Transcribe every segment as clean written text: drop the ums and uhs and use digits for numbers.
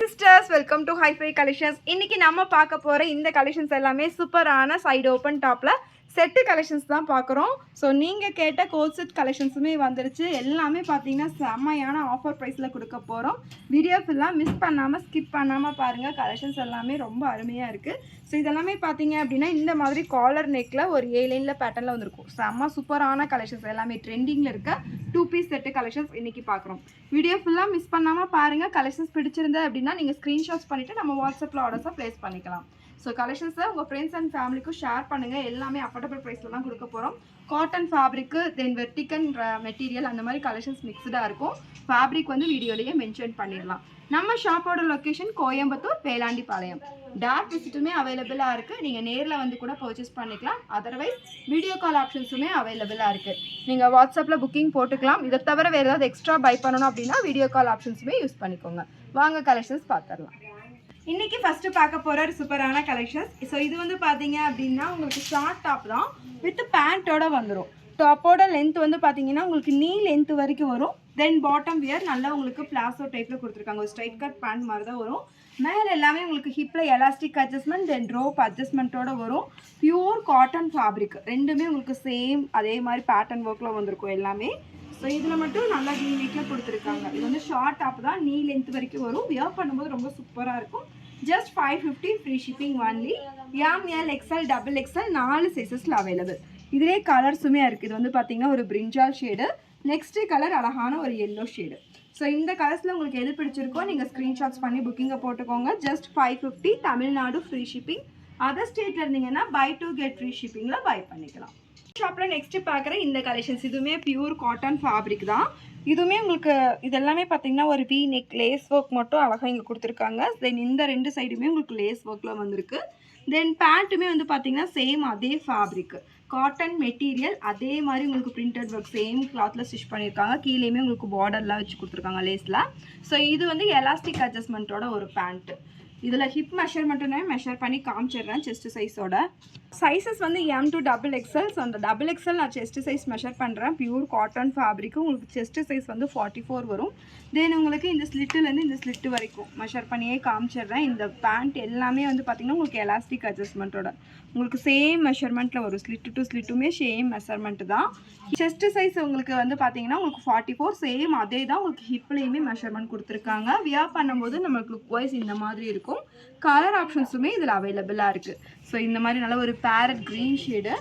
sisters, welcome to Hi-Fi Collections. இன்னைக்கு நம்ம பார்க்க போற இந்த கலெக்ஷன்ஸ் எல்லாமே சூப்பரான சைடு ஓபன் டாப்ல செட் கலெக்ஷன்ஸ் தான் பார்க்குறோம். ஸோ நீங்கள் கேட்ட கோட் செட் கலெக்ஷன்ஸுமே வந்துருச்சு. எல்லாமே பார்த்தீங்கன்னா செம்மையான ஆஃபர் ப்ரைஸில் கொடுக்க போகிறோம். வீடியோ ஃபுல்லாக மிஸ் பண்ணாமல் ஸ்கிப் பண்ணாமல் பாருங்கள். கலெக்ஷன்ஸ் எல்லாமே ரொம்ப அருமையாக இருக்குது. ஸோ இதெல்லாமே பார்த்தீங்க அப்படின்னா இந்த மாதிரி காலர் நெக்கில் ஒரு 7 லைனில் பேட்டர்னில் வந்துருக்கும். செம்ம சூப்பரான கலெக்ஷன்ஸ் எல்லாமே ட்ரெண்டிங்கில் இருக்க 2 பீஸ் செட்டு கலெக்ஷன்ஸ் இன்றைக்கி பார்க்குறோம். வீடியோ ஃபுல்லாக மிஸ் பண்ணாமல் பாருங்கள். கலெக்ஷன்ஸ் பிடிச்சிருந்தது அப்படின்னா நீங்கள் ஸ்க்ரீன்ஷாட்ஸ் பண்ணிவிட்டு நம்ம வாட்ஸ்அப்பில் ஆர்டர்ஸாக ப்ளேஸ் பண்ணிக்கலாம். ஸோ கலெக்ஷன்ஸை உங்கள் ஃப்ரெண்ட்ஸ் அண்ட் ஃபேமிலிக்கும் ஷேர் பண்ணுங்கள். எல்லாமே அஃபோர்டபுள் ப்ரைஸில் தான் கொடுக்க போகிறோம். காட்டன் ஃபேப்ரிக்கு தென் வெர்டிக்கன் மெட்டீரியல் அந்த மாதிரி கலெக்ஷன்ஸ் மிக்ஸ்டாக இருக்கும். ஃபேப்ரிக் வந்து வீடியோலேயே மென்ஷன் பண்ணிடலாம். நம்ம ஷாப்போட லொக்கேஷன் கோயம்புத்தூர் வேளாண்டிபாளையம். டாட் விசிட்டுமே அவைலபிளாக இருக்குது. நீங்கள் நேரில் வந்து கூட பர்ச்சேஸ் பண்ணிக்கலாம். அதர்வைஸ் வீடியோ கால் ஆப்ஷன்ஸுமே அவைலபிளாக இருக்குது. நீங்கள் வாட்ஸ்அப்பில் புக்கிங் போட்டுக்கலாம். இதை தவிர வேறு ஏதாவது எக்ஸ்ட்ரா பை பண்ணணும் அப்படின்னா வீடியோ கால் ஆப்ஷன்ஸுமே யூஸ் பண்ணிக்கோங்க. வாங்க கலெக்ஷன்ஸ் பார்த்துடலாம். இன்றைக்கி ஃபஸ்ட்டு பார்க்க போகிற ஒரு சூப்பரான கலெக்ஷன்ஸ். ஸோ இது வந்து பார்த்தீங்க அப்படின்னா உங்களுக்கு ஷார்ட் டாப் தான் வித் பேண்ட்டோட வந்துடும். டாப்போட லென்த் வந்து பார்த்தீங்கன்னா உங்களுக்கு நீ லென்த் வரைக்கும் வரும். தென் பாட்டம் வியர் நல்லா உங்களுக்கு பிளாசோ டைப்பில் கொடுத்துருக்காங்க. ஒரு ஸ்ட்ரைட் கட் பேண்ட் மாதிரி தான் வரும். மேலே எல்லாமே உங்களுக்கு ஹிப்பில் எலாஸ்டிக் அட்ஜஸ்ட்மெண்ட் தென் ரோப் அட்ஜஸ்ட்மெண்ட்டோட வரும். பியூர் காட்டன் ஃபேப்ரிக் ரெண்டுமே உங்களுக்கு சேம் அதே மாதிரி பேட்டர்ன் ஒர்க்கில் வந்திருக்கும் எல்லாமே. ஸோ இதில் மட்டும் நல்லா நீ நெக்கில் கொடுத்துருக்காங்க. இது வந்து ஷார்ட் டாப் தான், நீ லென்த் வரைக்கும் வரும். வியர் பண்ணும்போது ரொம்ப சூப்பராக இருக்கும். Just 550 free shipping only. L XL double XL 4 சைஸஸில் அவைலபிள். இதிலே கலர்ஸுமே இருக்குது. இது வந்து பார்த்தீங்கன்னா ஒரு பிரிஞ்சால் ஷேடு, நெக்ஸ்ட்டு கலர் அழகான ஒரு எல்லோ ஷேடு. ஸோ இந்த கலர்ஸில் உங்களுக்கு எது பிடிச்சிருக்கோ நீங்கள் ஸ்க்ரீன்ஷாட்ஸ் பண்ணி புக்கிங்கை போட்டுக்கோங்க. Just 550 Tamil Nadu free shipping. Other ஸ்டேட்டில் இருந்தீங்கன்னா பை டூ கெட் ஃப்ரீ ஷிப்பிங்கில் பை பண்ணிக்கலாம். ஷாப்பில் நெக்ஸ்ட்டு பார்க்குற இந்த கலெக்ஷன்ஸ் இதுவுமே பியூர் காட்டன் ஃபேப்ரிக் தான். இதுவுமே உங்களுக்கு இதெல்லாமே பார்த்தீங்கன்னா ஒரு வி நெக் லேஸ் ஒர்க் மட்டும் அழகாக இங்கே கொடுத்துருக்காங்க. தென் இந்த 2 சைடுமே உங்களுக்கு லேஸ் ஒர்க்கில் வந்திருக்கு. தென் பேண்ட்டுமே வந்து பார்த்தீங்கன்னா சேம் அதே ஃபேப்ரிக் காட்டன் மெட்டீரியல் அதே மாதிரி உங்களுக்கு பிரிண்டட் ஒர்க் சேம் கிளாத்தில் ஸ்டிச் பண்ணியிருக்காங்க. கீழேயுமே உங்களுக்கு பார்டர்லாம் வச்சு கொடுத்துருக்காங்க லேஸில். ஸோ இது வந்து எலாஸ்டிக் அட்ஜஸ்ட்மெண்ட்டோட ஒரு பேண்ட்டு. இதில் ஹிப் மெஷர்மெண்ட்டுமே மெஷர் பண்ணி காமிச்சிடுறேன் செஸ்ட் சைஸோட. சைஸஸ் வந்து M to double XL. So அந்த டபுள் எக்ஸ்எல் நான் செஸ்ட் சைஸ் மெஷர் பண்ணுறேன். பியூர் காட்டன் ஃபேப்ரிக்கு உங்களுக்கு செஸ்ட் சைஸ் வந்து 44 வரும். தென் உங்களுக்கு இந்த ஸ்லிட்டுலேருந்து இந்த ஸ்லிட்டு வரைக்கும் மெஷர் பண்ணியே காமிச்சிடுறேன். இந்த பேண்ட் எல்லாமே வந்து பார்த்திங்கன்னா உங்களுக்கு எலாஸ்டிக் அட்ஜஸ்ட்மெண்ட்டோட உங்களுக்கு சேம் மெஷர்மெண்ட்டில் வரும். ஸ்லிட்டு டு ஸ்லிட்டுமே சேம் மெஷர்மெண்ட்டு தான். செஸ்ட் சைஸ் உங்களுக்கு வந்து பார்த்தீங்கன்னா உங்களுக்கு 44 சேம் அதே தான். உங்களுக்கு ஹிப்லேயுமே மெஷர்மெண்ட் கொடுத்துருக்காங்க. வியர் பண்ணும்போது நம்மளுக்கு லுக் வைஸ் இந்த மாதிரி இருக்கும். கலர் ஆப்ஷன்ஸுமே இதில் அவைலபிளாக இருக்குது. ஸோ இந்த மாதிரி நல்ல ஒரு farad green shade.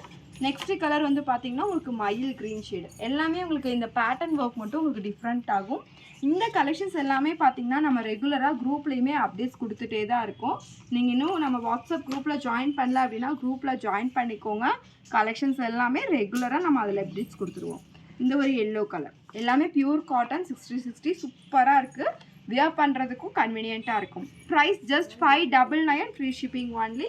Next colour வந்து பார்த்தீங்கன்னா உங்களுக்கு மயில் க்ரீன் ஷேடு. எல்லாமே உங்களுக்கு இந்த பேட்டர்ன் ஒர்க் மட்டும் உங்களுக்கு டிஃப்ரெண்ட் ஆகும். இந்த கலெக்ஷன்ஸ் எல்லாமே பார்த்தீங்கன்னா நம்ம ரெகுலராக குரூப்லேயுமே அப்டேட்ஸ் கொடுத்துட்டே தான் இருக்கும். நீங்கள் இன்னும் நம்ம வாட்ஸ்அப் குரூப்பில் ஜாயின் பண்ணல அப்படின்னா குரூப்பில் ஜாயின் பண்ணிக்கோங்க. கலெக்ஷன்ஸ் எல்லாமே ரெகுலராக நம்ம அதில் அப்டேட்ஸ் கொடுத்துருவோம். இந்த ஒரு எல்லோ கலர் எல்லாமே பியூர் காட்டன் 60 சூப்பராக இருக்குது. வியர் பண்ணுறதுக்கும் கன்வீனியண்ட்டாக இருக்கும். Price just 599 free shipping only.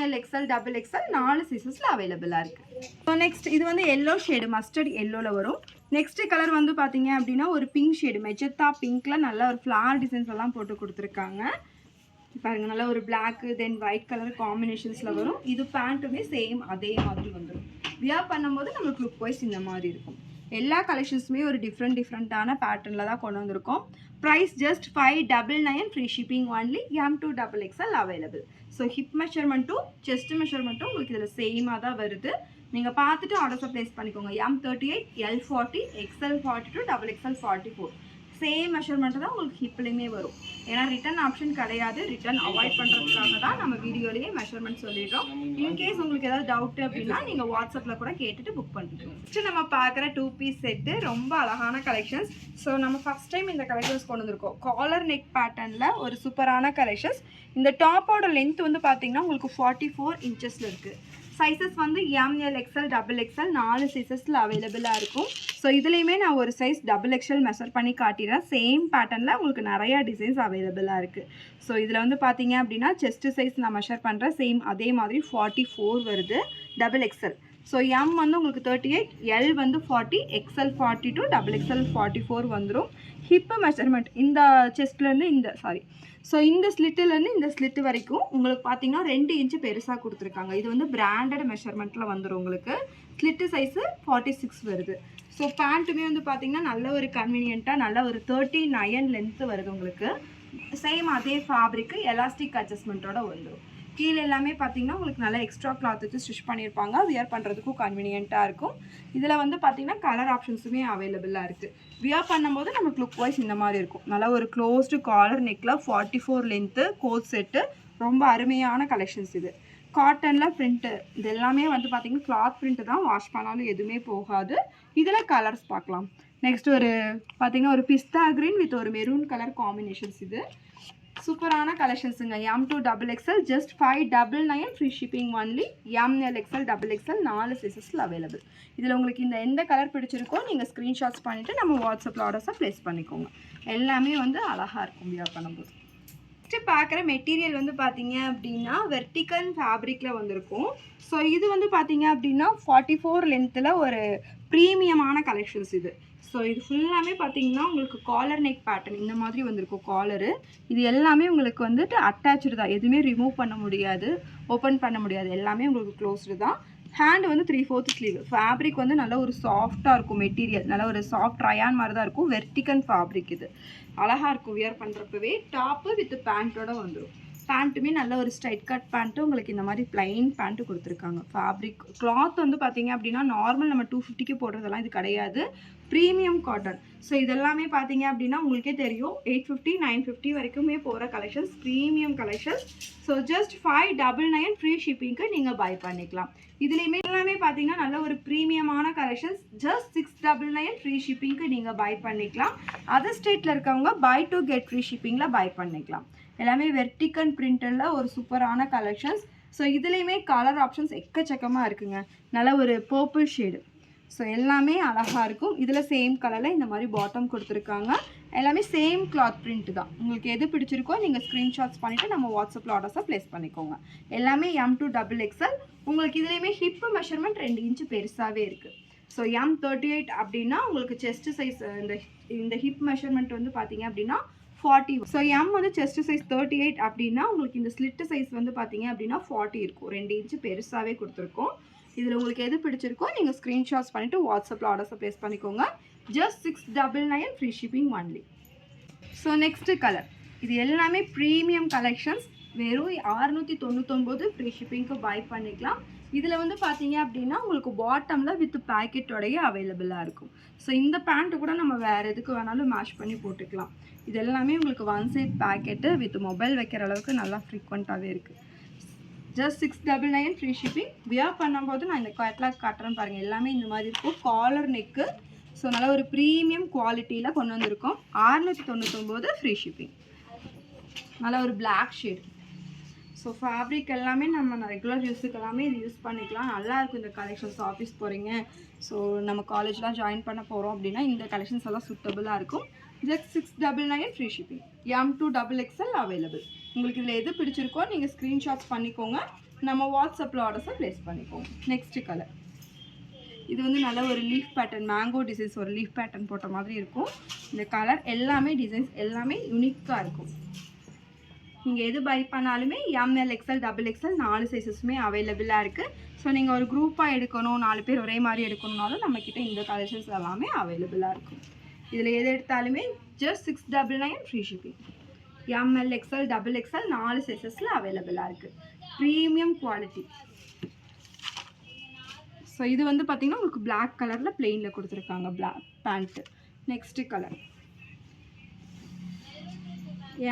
L XL double XL 4 சைஸஸில் அவைலபிளாக இருக்குது. ஸோ நெக்ஸ்ட் இது வந்து எல்லோ ஷேடு மஸ்டர்ட் எல்லோவில் வரும். நெக்ஸ்ட்டு கலர் வந்து பார்த்தீங்க அப்படின்னா ஒரு பிங்க் ஷேடு மெஜெத்தா பிங்க்கில் நல்ல ஒரு ஃப்ளார் டிசைன்ஸ் எல்லாம் போட்டு கொடுத்துருக்காங்க. பாருங்கள் நல்ல ஒரு பிளாக்கு தென் ஒயிட் கலர் காம்பினேஷன்ஸில் வரும். இது பேண்ட்டுமே சேம் அதே மாதிரி வந்துடும். வியர் பண்ணும்போது நம்மளுக்கு லுக் வைஸ் இந்த மாதிரி இருக்கும். எல்லா கலெக்ஷன்ஸுமே ஒரு டிஃப்ரெண்ட்டான பேட்டர்னில் தான் கொண்டு வந்திருக்கோம். Price just 599 free shipping only. M to double XL available. So hip மெஷர்மெண்ட்டும் செஸ்ட் மெஷர்மெண்ட்டும் உங்களுக்கு இதில் சேமாக தான் வருது. நீங்கள் பார்த்துட்டு ஆர்டர்ஸை ப்ளேஸ் பண்ணிக்கோங்க. M38 L40 XL42 double XL 44 same measurement தான் உங்களுக்கு ஹிப்லேயுமே வரும். ஏன்னா ரிட்டன் ஆப்ஷன் கிடையாது. ரிட்டன் அவாய்ட் பண்ணுறதுக்காக தான் நம்ம வீடியோலேயே மெஷர்மெண்ட் சொல்லிடுறோம். இன்கேஸ் உங்களுக்கு ஏதாவது டவுட் அப்படின்னா நீங்கள் வாட்ஸ்அப்பில் கூட கேட்டுட்டு புக் பண்ணிக்கோங்க. ஃபஸ்ட்டு நம்ம பார்க்குற 2 பீஸ் செட்டு ரொம்ப அழகான கலெக்ஷன்ஸ். ஸோ நம்ம ஃபஸ்ட் டைம் இந்த கலெக்ஷன்ஸ் கொண்டு வந்திருக்கோம். காலர் நெக் பேட்டர்னில் ஒரு சூப்பரான கலெக்ஷன்ஸ். இந்த டாப்போட லென்த் வந்து பார்த்தீங்கன்னா உங்களுக்கு 44 இன்ச்சஸில் இருக்குது. சைஸஸ் வந்து எல் எக்ஸ்எல் டபுள் எக்ஸ்எல் 4 சைஸஸில் அவைலபிளாக இருக்கும். ஸோ இதுலேயுமே நான் ஒரு சைஸ் டபுள் எக்ஸ்எல் மெஷர் பண்ணி காட்டிடுறேன். சேம் பேட்டர்னில் உங்களுக்கு நிறையா டிசைன்ஸ் அவைலபிளாக இருக்குது. ஸோ இதில் வந்து பார்த்தீங்க அப்படின்னா செஸ்ட் சைஸ் நான் மெஷர் பண்ணுறேன். சேம் அதே மாதிரி 44 வருது டபுள் எக்ஸ்எல். ஸோ எம் வந்து உங்களுக்கு 38, எல் வந்து 40, எக்ஸ்எல் 42, டபுள் எக்ஸ்எல் 44 வந்துடும். ஹிப்பு மெஷர்மெண்ட் இந்த செஸ்ட்லேருந்து ஸோ இந்த ஸ்லிட்டுலேருந்து இந்த ஸ்லிட்டு வரைக்கும் உங்களுக்கு பார்த்தீங்கன்னா 2 இன்ச்சு பெருசாக கொடுத்துருக்காங்க. இது வந்து பிராண்டட் மெஷர்மெண்ட்டில் வந்துடும். உங்களுக்கு ஸ்லிட்டு சைஸு 46 வருது. ஸோ பேண்ட்டுமே வந்து பார்த்தீங்கன்னா நல்ல ஒரு கன்வீனியண்ட்டாக நல்ல ஒரு 39 லென்த்து வருது உங்களுக்கு. சேம் அதே ஃபேப்ரிக்கு எலாஸ்டிக் அட்ஜஸ்ட்மெண்ட்டோட வந்துடும். கீழே எல்லாமே பார்த்தீங்கன்னா உங்களுக்கு நல்லா எக்ஸ்ட்ரா கிளாத் வச்சு ஸ்டிச் பண்ணியிருப்பாங்க. வியர் பண்ணுறதுக்கும் கன்வீனியண்ட்டாக இருக்கும். இதில் வந்து பார்த்தீங்கன்னா கலர் ஆப்ஷன்ஸுமே அவைலபிளாக இருக்குது. வியர் பண்ணும்போது நமக்கு லுக் வைஸ் இந்த மாதிரி இருக்கும். நல்லா ஒரு க்ளோஸ்டு காலர் நெக்கில் 44 லென்த்து கோட் செட்டு. ரொம்ப அருமையான கலெக்ஷன்ஸ் இது. காட்டனில் பிரிண்ட்டு இது எல்லாமே வந்து பார்த்தீங்கன்னா கிளாத் பிரிண்ட்டு தான். வாஷ் பண்ணாலும் எதுவுமே போகாது. இதில் கலர்ஸ் பார்க்கலாம். நெக்ஸ்ட் ஒரு பார்த்தீங்கன்னா ஒரு பிஸ்தா க்ரீன் வித் ஒரு மெரூன் கலர் காம்பினேஷன்ஸ். இது சூப்பரான கலெக்ஷன்ஸுங்க. M2XXL just 599 free shipping only. MLXL XXL 4 சைஸஸில் அவைலபிள். இதில் உங்களுக்கு இந்த எந்த கலர் பிடிச்சிருக்கோ நீங்கள் ஸ்க்ரீன்ஷாட்ஸ் பண்ணிவிட்டு நம்ம வாட்ஸ்அப்பில் ஆர்டர்ஸாக ப்ளேஸ் பண்ணிக்கோங்க. எல்லாமே வந்து அழகாக இருக்கும் வியர் பண்ணும்போது. நெக்ஸ்ட்டு பார்க்குற மெட்டீரியல் வந்து பார்த்தீங்க அப்படின்னா வெர்டிக்கல் ஃபேப்ரிக்கில் வந்திருக்கும். ஸோ இது வந்து பார்த்தீங்க அப்படின்னா 44 லென்த்தில் ஒரு ப்ரீமியமான கலெக்ஷன்ஸ் இது. ஸோ இது ஃபுல்லாமே பார்த்தீங்கன்னா உங்களுக்கு காலர் நெக் பேட்டர்ன் இந்த மாதிரி வந்திருக்கும் காலரு. இது எல்லாமே உங்களுக்கு வந்துட்டு அட்டாச்சு தான். எதுவுமே ரிமூவ் பண்ண முடியாது, ஓப்பன் பண்ண முடியாது. எல்லாமே உங்களுக்கு க்ளோஸ்டு தான். ஹேண்டு வந்து 3/4 ஸ்லீவ். ஃபேப்ரிக் வந்து நல்ல ஒரு சாஃப்டாக இருக்கும். மெட்டீரியல் நல்ல ஒரு சாஃப்ட் ரயான் மாதிரி தான் இருக்கும். வெர்டிக்கல் ஃபேப்ரிக் இது. அழகாக இருக்கும் வியர் பண்ணுறப்பவே. டாப்பு வித் பேண்ட்டோட வந்துடும். பேண்ட்டுமே நல்ல ஒரு ஸ்ட்ரைட் கட் பேண்ட்டு. உங்களுக்கு இந்த மாதிரி ப்ளைன் பேண்ட்டு கொடுத்துருக்காங்க. ஃபேப்ரிக் கிளாத் வந்து பார்த்தீங்க அப்படின்னா நார்மல் நம்ம 250க்கு போடுறதெல்லாம் இது கிடையாது. Premium cotton. ஸோ இதெல்லாமே பார்த்தீங்க அப்படின்னா உங்களுக்கே தெரியும் 850 950 வரைக்குமே போகிற collections. Premium collections. So just 599 free ஷிப்பிங்க்கு நீங்கள் பை பண்ணிக்கலாம். இதுலேயுமே எல்லாமே பார்த்தீங்கன்னா நல்ல ஒரு ப்ரீமியமான கலெக்ஷன்ஸ். ஜஸ்ட் 699 ஃப்ரீ ஷிப்பிங்க்கு நீங்கள் பை பண்ணிக்கலாம். அதர் ஸ்டேட்டில் இருக்கவங்க பை டு கெட் ஃப்ரீ ஷிப்பிங்கில் பை பண்ணிக்கலாம். எல்லாமே வெர்டிக்கல் பிரிண்டரில் ஒரு சூப்பரான கலெக்ஷன்ஸ். ஸோ இதுலேயுமே கலர் ஆப்ஷன்ஸ் எக்கச்சக்கமாக இருக்குங்க. நல்ல ஒரு பர்பிள் ஷேடு. ஸோ எல்லாமே அழகாக இருக்கும். இதில் சேம் கலரில் இந்த மாதிரி பாட்டம் கொடுத்துருக்காங்க. எல்லாமே சேம் கிளாத் பிரிண்ட் தான். உங்களுக்கு எது பிடிச்சிருக்கோ நீங்கள் ஸ்க்ரீன்ஷாட்ஸ் பண்ணிவிட்டு நம்ம வாட்ஸ்அப்பில் ஆர்டர்ஸாக ப்ளேஸ் பண்ணிக்கோங்க. எல்லாமே M2XXL. உங்களுக்கு இதுலேயுமே ஹிப்பு மெஷர்மெண்ட் 2 இன்ச்சு பெருசாகவே இருக்குது. ஸோ M38 அப்படின்னா உங்களுக்கு செஸ்ட் சைஸ் இந்த ஹிப் மெஷர்மெண்ட் வந்து பார்த்தீங்க அப்படின்னா 40. ஸோ M வந்து செஸ்ட் சைஸ் 38 அப்படின்னா உங்களுக்கு இந்த ஸ்லிட்டு சைஸ் வந்து பார்த்தீங்க அப்படின்னா 40 இருக்கும். 2 இன்ச்சு பெருசாகவே கொடுத்துருக்கோம். இதில் உங்களுக்கு எது பிடிச்சிருக்கோ நீங்கள் ஸ்க்ரீன்ஷாட்ஸ் பண்ணிவிட்டு வாட்ஸ்அப்பில் ஆர்டர்ஸை ப்ளேஸ் பண்ணிக்கோங்க. Just 699 free shipping only. So next colour. இது எல்லாமே ப்ரீமியம் கலெக்ஷன்ஸ். வெறும் 699 ஃப்ரீ ஷிப்பிங்க்கு பை பண்ணிக்கலாம். இதில் வந்து பார்த்தீங்க அப்படின்னா உங்களுக்கு பாட்டமில் வித் பேக்கெட்டோடைய அவைலபிளாக இருக்கும். ஸோ இந்த பேண்ட்டு கூட நம்ம வேறு எதுக்கு வேணாலும் மேஷ் பண்ணி போட்டுக்கலாம். இது எல்லாமே உங்களுக்கு 1 சைட் பேக்கெட்டு வித் மொபைல் வைக்கிற அளவுக்கு நல்லா ஃப்ரீக்வெண்ட்டாகவே இருக்குது. Just 699 free shipping. வியர் பண்ணும்போது நான் இந்த கேட்லாக் காட்டுறேன்னு பாருங்கள். எல்லாமே இந்த மாதிரி இருக்கும். Collar neck. ஸோ நல்லா ஒரு ப்ரீமியம் குவாலிட்டியில் கொண்டு வந்திருக்கோம். 699 ஃப்ரீ ஷிப்பிங். நல்லா ஒரு பிளாக் ஷேடு. ஸோ ஃபேப்ரிக் எல்லாமே நம்ம ரெகுலர் யூஸுக்கு எல்லாமே இது யூஸ் பண்ணிக்கலாம். நல்லாயிருக்கும் இந்த கலெக்ஷன்ஸ். ஆஃபீஸ் போகிறீங்க, ஸோ நம்ம காலேஜ்லாம் ஜாயின் பண்ண போகிறோம் அப்படின்னா இந்த கலெக்ஷன்ஸ் எல்லாம் சூட்டபுளாக இருக்கும். Just 699 free shipping. M2XXL available. உங்களுக்கு இதில் எது பிடிச்சிருக்கோ நீங்கள் ஸ்க்ரீன்ஷாட்ஸ் பண்ணிக்கோங்க. நம்ம வாட்ஸ்அப்பில் ஆர்டர்ஸை ப்ளேஸ் பண்ணிக்கோங்க. Next colour. இது வந்து நல்ல ஒரு லீஃப் பேட்டர்ன், மேங்கோ டிசைன்ஸ் ஒரு லீஃப் பேட்டர்ன் போட்ட மாதிரி இருக்கும். இந்த கலர் எல்லாமே டிசைன்ஸ் எல்லாமே யூனிக்காக இருக்கும். நீங்கள் எது பை பண்ணாலுமே MLXL XXL 4 சைஸஸுமே அவைலபிளாக இருக்குது. ஸோ நீங்கள் ஒரு குரூப்பாக எடுக்கணும், 4 பேர் ஒரே மாதிரி எடுக்கணுன்னாலும் நம்மக்கிட்ட இந்த கலெக்ஷன்ஸ் எல்லாமே அவைலபிளாக இருக்கும். இதில் எது எடுத்தாலுமே just 699 free shipping. MLXL XXL 4 சைஸஸில் அவைலபிளாக இருக்குது. Premium quality. ஸோ இது வந்து பார்த்திங்கன்னா உங்களுக்கு பிளாக் கலரில் பிளெயினில் கொடுத்துருக்காங்க black pant. Next colour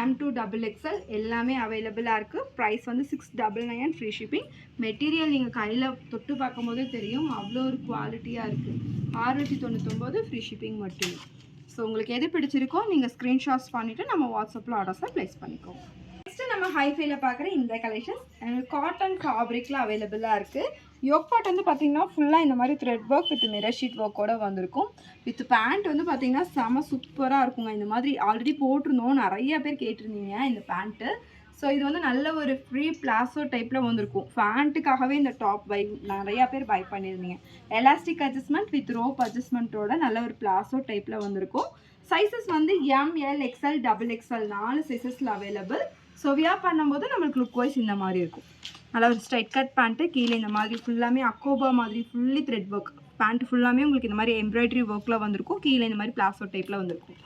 M2XXL எல்லாமே அவைலபிளாக இருக்குது. ப்ரைஸ் வந்து 699 ஃப்ரீ ஷிப்பிங். மெட்டீரியல் நீங்கள் கையில் தொட்டு பார்க்கும் போதே தெரியும் அவ்வளோ ஒரு குவாலிட்டியாக இருக்குது. 699 ஃப்ரீ ஷிப்பிங் மட்டும். ஸோ உங்களுக்கு எது பிடிச்சிருக்கோ நீங்கள் ஸ்க்ரீன்ஷாட்ஸ் பண்ணிவிட்டு நம்ம வாட்ஸ்அப்பில் ஆர்டர்ஸை ப்ளேஸ் பண்ணிக்கோங்க. நெக்ஸ்ட்டு நம்ம ஹைஃபைல பார்க்குற இந்த கலெக்ஷன்ஸ் காட்டன் ஃபேப்ரிக்கில் அவைலபிளாக இருக்குது. யோக் பார்ட் வந்து பார்த்திங்கன்னா ஃபுல்லாக இந்த மாதிரி thread work with mirror sheet ஒர்க்கோடு வந்திருக்கும். வித் பேண்ட் வந்து பார்த்திங்கன்னா செம சூப்பராக இருக்குங்க. இந்த மாதிரி ஆல்ரெடி போட்டிருந்தோம், நிறைய பேர் கேட்டிருந்தீங்க இந்த பேண்ட்டு. ஸோ இது வந்து நல்ல ஒரு ஃப்ரீ பிளாசோ டைப்பில் வந்திருக்கும். பேண்ட்டுக்காகவே இந்த டாப் நிறையா பேர் பை பண்ணியிருந்தீங்க. எலாஸ்டிக் அட்ஜஸ்ட்மெண்ட் வித் ரோப் அட்ஜஸ்ட்மெண்ட்டோட நல்ல ஒரு பிளாசோ டைப்பில் வந்திருக்கும். சைஸஸ் வந்து MLXL XXL 4 சைஸஸில் அவைலபிள். ஸோ வியர் பண்ணும்போது நம்மளுக்கு லுக் வைஸ் இந்த மாதிரி இருக்கும். நல்லா ஒரு ஸ்ட்ரைட் கட் பேண்ட்டு. கீழே இந்த மாதிரி ஃபுல்லாமே அக்கோபா மாதிரி ஃபுல்லி த்ரெட் ஒர்க். பேண்ட் ஃபுல்லாமே உங்களுக்கு இந்த மாதிரி எம்ப்ராய்டரி ஒர்க்கில் வந்திருக்கும். கீழே இந்த மாதிரி பிளாசோ டைப்பில் வந்திருக்கும்.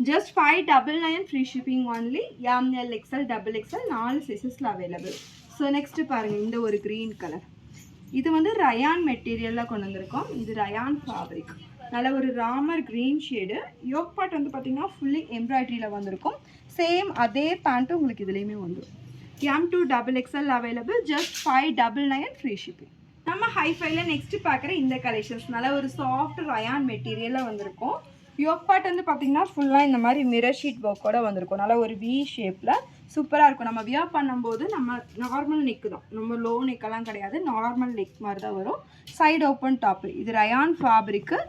Just 599 free shipping only. M L XL double XL 4 சைஸஸில் அவைலபிள். ஸோ நெக்ஸ்ட்டு பாருங்கள், இந்த ஒரு க்ரீன் கலர். இது வந்து ரயான் மெட்டீரியலில் கொண்டு வந்திருக்கோம். இது ரயான் ஃபேப்ரிக், நல்ல ஒரு ராமர் க்ரீன் ஷேடு. யோக் பார்ட் வந்து பார்த்திங்கன்னா ஃபுல்லி எம்ப்ராய்டரியில் வந்திருக்கும். சேம் அதே பேண்ட்டு உங்களுக்கு இதுலேயுமே வந்துடும். M2 double XL available. Just 599 free shipping. நம்ம ஹைஃபைல நெக்ஸ்ட்டு பார்க்குற இந்த கலெக்ஷன்ஸ் நல்ல ஒரு சாஃப்ட் ரயான் மெட்டீரியலில் வந்திருக்கும். யோக் பார்ட் வந்து பார்த்திங்கன்னா ஃபுல்லாக இந்த மாதிரி மிரர் ஷீட் ஒர்க்கோட வந்திருக்கும். நல்லா ஒரு வி ஷேப்பில் சூப்பராக இருக்கும். நம்ம வியர் பண்ணும்போது நம்ம நார்மல் நெக்கு தான், நம்ம லோ நெக்கெல்லாம் கிடையாது, நார்மல் நெக் மாதிரி தான் வரும். Side open top. இது rayon fabric.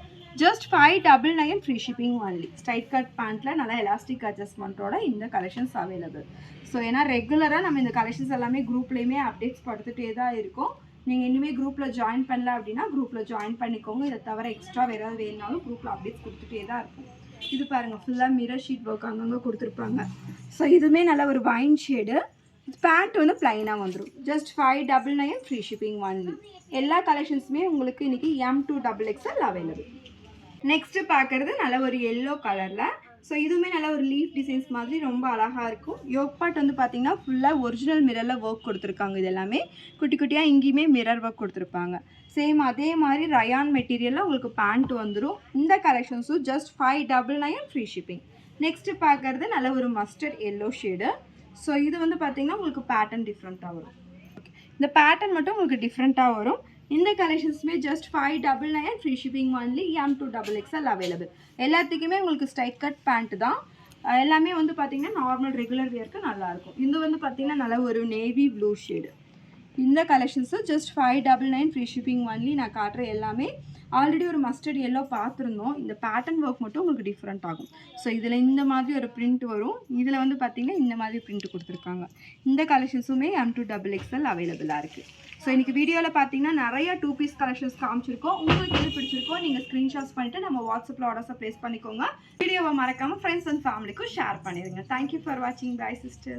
Just 599 free shipping only. Straight cut பேண்ட்டில் நல்லா எலாஸ்டிக் அட்ஜஸ்ட்மெண்ட்டோட இந்த கலெக்ஷன்ஸ் அவைலபிள். ஸோ ஏன்னா ரெகுலராக நம்ம இந்த கலெக்ஷன்ஸ் எல்லாமே குரூப்லேயுமே அப்டேட்ஸ் படுத்துகிட்டே தான் இருக்கும். நீங்கள் இன்னுமே குரூப்பில் ஜாயின் பண்ணல அப்படின்னா குரூப்பில் ஜாயின் பண்ணிக்கோங்க. இதை தவிர எக்ஸ்ட்ரா வேறு வேணுனாலும் குரூப்பில் அப்டேட்ஸ் கொடுத்துட்டே தான் இருக்கும். இது பாருங்கள், ஃபுல்லாக மிரர் ஷீட் ஒர்க் அங்கங்கே கொடுத்துருப்பாங்க. ஸோ இதுவுமே நல்ல ஒரு வைன் ஷேடு. பேண்ட் வந்து ப்ளைனாக வந்துடும். Just 599 free shipping only. எல்லா கலெக்ஷன்ஸுமே உங்களுக்கு இன்றைக்கி M2 double XL available. Next பார்க்குறது நல்ல ஒரு எல்லோ கலரில். ஸோ இதுவுமே நல்ல ஒரு லீஃப் டிசைன்ஸ் மாதிரி ரொம்ப அழகாக இருக்கும். யோக் பார்ட் வந்து பார்த்திங்கன்னா ஃபுல்லாக ஒரிஜினல் மிரரில் ஒர்க் கொடுத்துருக்காங்க. இது எல்லாமே குட்டி குட்டியாக இங்கேயுமே மிரர் ஒர்க் கொடுத்துருப்பாங்க. சேம் அதே மாதிரி ரயான் மெட்டீரியலில் உங்களுக்கு பேண்ட் வந்துடும். இந்த கலெக்ஷன்ஸும் ஜஸ்ட் 599 ஃப்ரீ ஷிப்பிங். நெக்ஸ்ட்டு பார்க்குறது நல்ல ஒரு மஸ்டர்ட் எல்லோ ஷேடு. ஸோ இது வந்து பார்த்திங்கன்னா உங்களுக்கு பேட்டர்ன் டிஃப்ரெண்ட்டாக வரும். இந்த பேட்டர்ன் மட்டும் உங்களுக்கு டிஃப்ரெண்ட்டாக வரும். இந்த கலெக்ஷன்ஸுமே just 599 free shipping only. M2 double XL available. எல்லாத்துக்குமே உங்களுக்கு ஸ்ட்ரைட் கட் பேண்ட் தான். எல்லாமே வந்து பார்த்திங்கன்னா நார்மல் ரெகுலர் வியருக்கு நல்லாயிருக்கும். இது வந்து பார்த்திங்கன்னா நல்ல ஒரு நேவி ப்ளூ ஷேடு. இந்த collections just 599 free shipping only. நான் காட்டுற எல்லாமே ஆல்ரெடி ஒரு மஸ்டர்ட் எல்லோ பார்த்துருந்தோம். இந்த பேட்டர்ன் ஒர்க் மட்டும் உங்களுக்கு டிஃப்ரெண்ட் ஆகும். ஸோ இதில் இந்த மாதிரி ஒரு பிரிண்ட் வரும். இதில் வந்து பார்த்திங்கன்னா இந்த மாதிரி பிரிண்ட் கொடுத்துருக்காங்க. இந்த கலெக்ஷன்ஸுமே M2 டபுள் எக்ஸ்எல் அவைலபிளாக இருக்குது. ஸோ இன்றைக்கி வீடியோவில் பார்த்தீங்கன்னா நிறைய 2 பீஸ் கலெக்ஷன்ஸ் காமிச்சிருக்கோம். உங்களுக்கு எது பிடிச்சிருக்கோ நீங்கள் ஸ்க்ரீன்ஷாட்ஸ் பண்ணிவிட்டு நம்ம வாட்ஸ்அப்பில் ஆர்டர்ஸை ப்ளேஸ் பண்ணிக்கோங்க. வீடியோவை மறக்காமல் ஃப்ரெண்ட்ஸ் அண்ட் ஃபேமிலிக்கும் ஷேர் பண்ணிடுங்க. தேங்க்யூ ஃபார் வாட்சிங். Bye sisters.